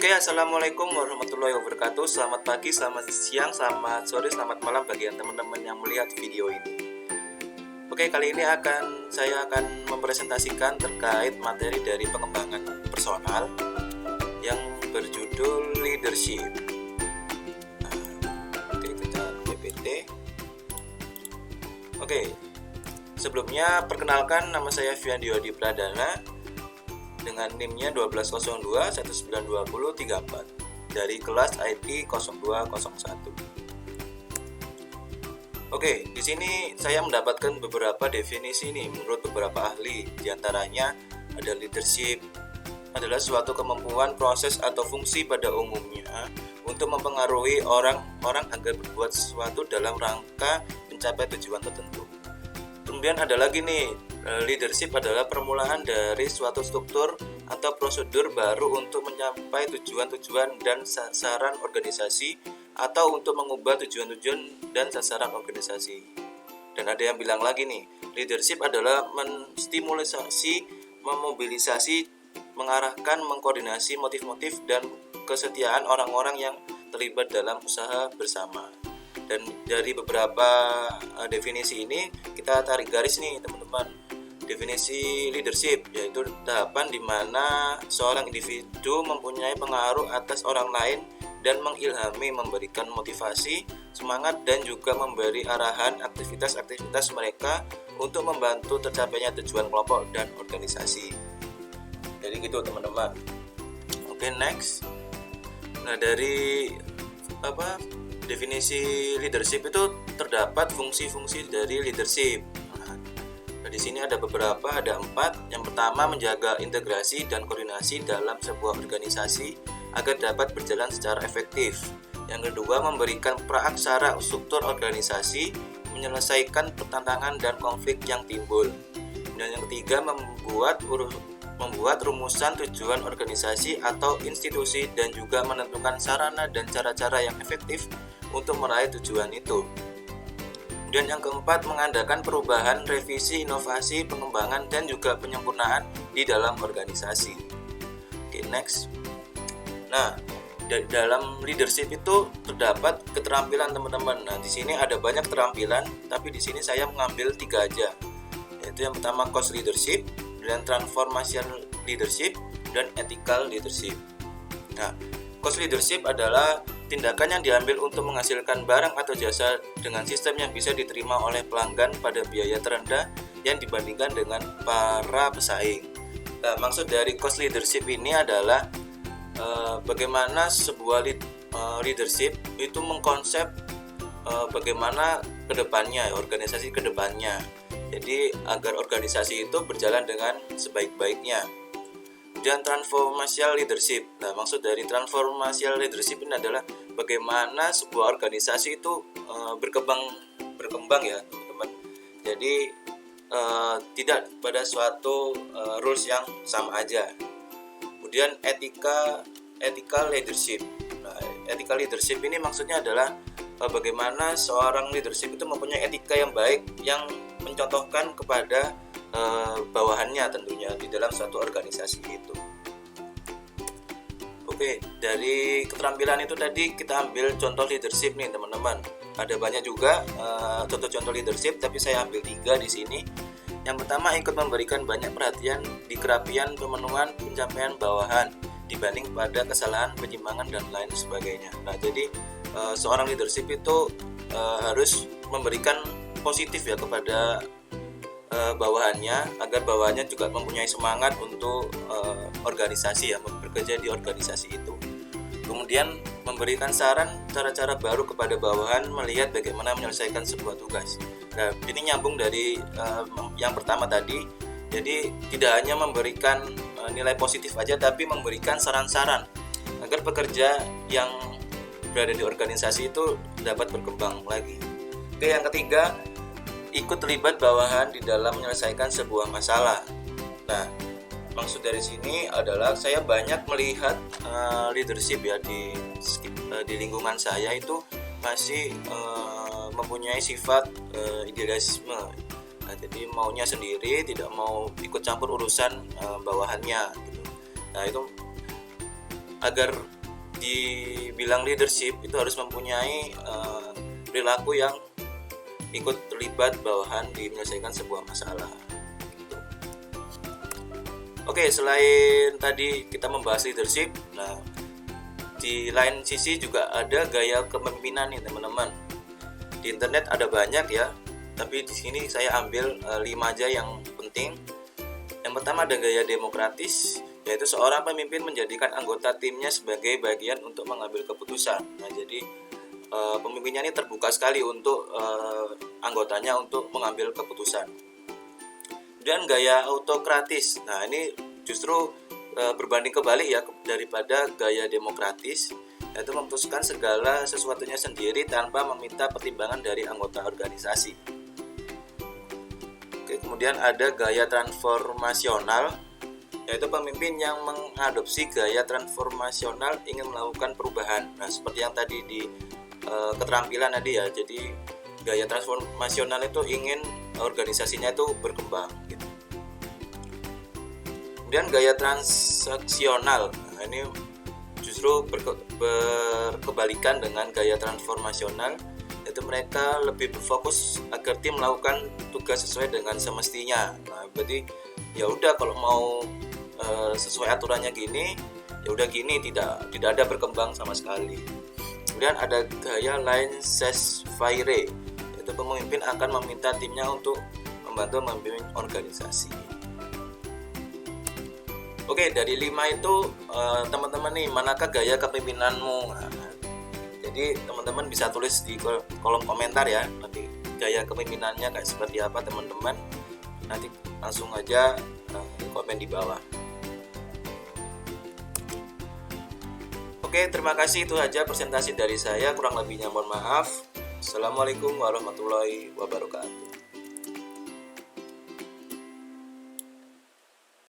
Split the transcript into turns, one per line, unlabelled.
Oke, assalamualaikum warahmatullahi wabarakatuh. Selamat pagi, selamat siang, selamat sore, selamat malam bagi teman-teman yang melihat video ini. Oke, kali ini saya akan mempresentasikan terkait materi dari pengembangan personal yang berjudul leadership. Oke, kita PPT. Oke, sebelumnya perkenalkan, nama saya Fiandio Adi Pradana dengan NIM-nya 1202192034 dari kelas IT 0201. Oke, di sini saya mendapatkan beberapa definisi nih menurut beberapa ahli. Di antaranya ada leadership adalah suatu kemampuan, proses atau fungsi pada umumnya untuk mempengaruhi orang-orang agar berbuat sesuatu dalam rangka mencapai tujuan tertentu. Kemudian ada lagi nih, leadership adalah permulaan dari suatu struktur atau prosedur baru untuk mencapai tujuan-tujuan dan sasaran organisasi atau untuk mengubah tujuan-tujuan dan sasaran organisasi. Dan ada yang bilang lagi nih, leadership adalah menstimulasi, memobilisasi, mengarahkan, mengkoordinasi motif-motif dan kesetiaan orang-orang yang terlibat dalam usaha bersama. Dan dari beberapa definisi ini kita tarik garis nih teman-teman. Definisi leadership yaitu tahapan di mana seorang individu mempunyai pengaruh atas orang lain dan mengilhami, memberikan motivasi, semangat dan juga memberi arahan aktivitas-aktivitas mereka untuk membantu tercapainya tujuan kelompok dan organisasi. Jadi gitu teman-teman. Oke, next. Nah, dari definisi leadership itu terdapat fungsi-fungsi dari leadership. Nah, di sini ada 4. Yang pertama, menjaga integrasi dan koordinasi dalam sebuah organisasi agar dapat berjalan secara efektif. Yang kedua, memberikan praaksara struktur organisasi, menyelesaikan pertentangan dan konflik yang timbul. Dan yang ketiga, membuat rumusan tujuan organisasi atau institusi dan juga menentukan sarana dan cara-cara yang efektif untuk meraih tujuan itu. Dan yang keempat, mengadakan perubahan, revisi, inovasi, pengembangan dan juga penyempurnaan di dalam organisasi. Oke, next. Nah, dalam leadership itu terdapat keterampilan teman-teman. Nah, di sini ada banyak keterampilan, tapi di sini saya mengambil 3 aja. Yaitu yang pertama cost leadership, dan transformational leadership, dan ethical leadership. Nah, cost leadership adalah tindakan yang diambil untuk menghasilkan barang atau jasa dengan sistem yang bisa diterima oleh pelanggan pada biaya terendah yang dibandingkan dengan para pesaing. Nah, maksud dari cost leadership ini adalah bagaimana sebuah leadership itu mengkonsep bagaimana kedepannya, organisasi kedepannya. Jadi agar organisasi itu berjalan dengan sebaik-baiknya. Dan transformational leadership. Nah, maksud dari transformational leadership ini adalah bagaimana sebuah organisasi itu berkembang ya, teman-teman. Jadi tidak pada suatu rules yang sama aja. Kemudian ethical leadership. Nah, ethical leadership ini maksudnya adalah bagaimana seorang leadership itu mempunyai etika yang baik yang mencontohkan kepada bawahannya tentunya di dalam suatu organisasi itu. Oke, dari keterampilan itu tadi kita ambil contoh leadership nih teman-teman. Ada banyak juga contoh-contoh leadership, tapi saya ambil 3 di sini. Yang pertama, ikut memberikan banyak perhatian di kerapian pemenuhan pencapaian bawahan dibanding pada kesalahan, penyimpangan dan lain sebagainya. Nah, jadi seorang leadership itu harus memberikan positif ya kepada bawahannya agar bawahannya juga mempunyai semangat untuk organisasi ya, bekerja di organisasi itu. Kemudian memberikan saran cara-cara baru kepada bawahan melihat bagaimana menyelesaikan sebuah tugas. Nah, ini nyambung dari yang pertama tadi. Jadi tidak hanya memberikan nilai positif aja, tapi memberikan saran-saran agar pekerja yang berada di organisasi itu dapat berkembang lagi. Oke, yang ketiga, ikut terlibat bawahan di dalam menyelesaikan sebuah masalah. Nah, maksud dari sini adalah saya banyak melihat leadership ya di lingkungan saya itu masih mempunyai sifat idealisme. Nah, jadi maunya sendiri, tidak mau ikut campur urusan bawahannya gitu. Nah, itu agar dibilang leadership itu harus mempunyai perilaku yang ikut terlibat bawahan di menyelesaikan sebuah masalah. Oke, selain tadi kita membahas leadership, nah di lain sisi juga ada gaya kepemimpinan nih teman-teman. Di internet ada banyak ya, tapi di sini saya ambil 5 aja yang penting. Yang pertama ada gaya demokratis, yaitu seorang pemimpin menjadikan anggota timnya sebagai bagian untuk mengambil keputusan. Nah, jadi pemimpinnya ini terbuka sekali untuk anggotanya untuk mengambil keputusan. Dan gaya autokratis, nah ini justru berbanding kebalik ya daripada gaya demokratis, yaitu memutuskan segala sesuatunya sendiri tanpa meminta pertimbangan dari anggota organisasi. Oke, kemudian ada gaya transformasional, yaitu pemimpin yang mengadopsi gaya transformasional ingin melakukan perubahan. Nah, seperti yang tadi di keterampilan tadi ya, jadi gaya transformasional itu ingin organisasinya itu berkembang gitu. Kemudian gaya transaksional, nah ini justru berkebalikan dengan gaya transformasional, yaitu mereka lebih berfokus agar tim melakukan tugas sesuai dengan semestinya. Nah, berarti ya udah kalau mau sesuai aturannya gini, ya udah gini, tidak ada berkembang sama sekali. Kemudian ada gaya laissez-faire, yaitu pemimpin akan meminta timnya untuk membantu memimpin organisasi. Oke, dari 5 itu teman-teman nih, manakah gaya kepemimpinanmu? Nah, jadi teman-teman bisa tulis di kolom komentar ya, nanti gaya kepemimpinannya kayak seperti apa teman-teman. Nanti langsung aja komen di bawah. Oke, terima kasih, itu aja presentasi dari saya, kurang lebihnya mohon maaf. Assalamualaikum warahmatullahi wabarakatuh.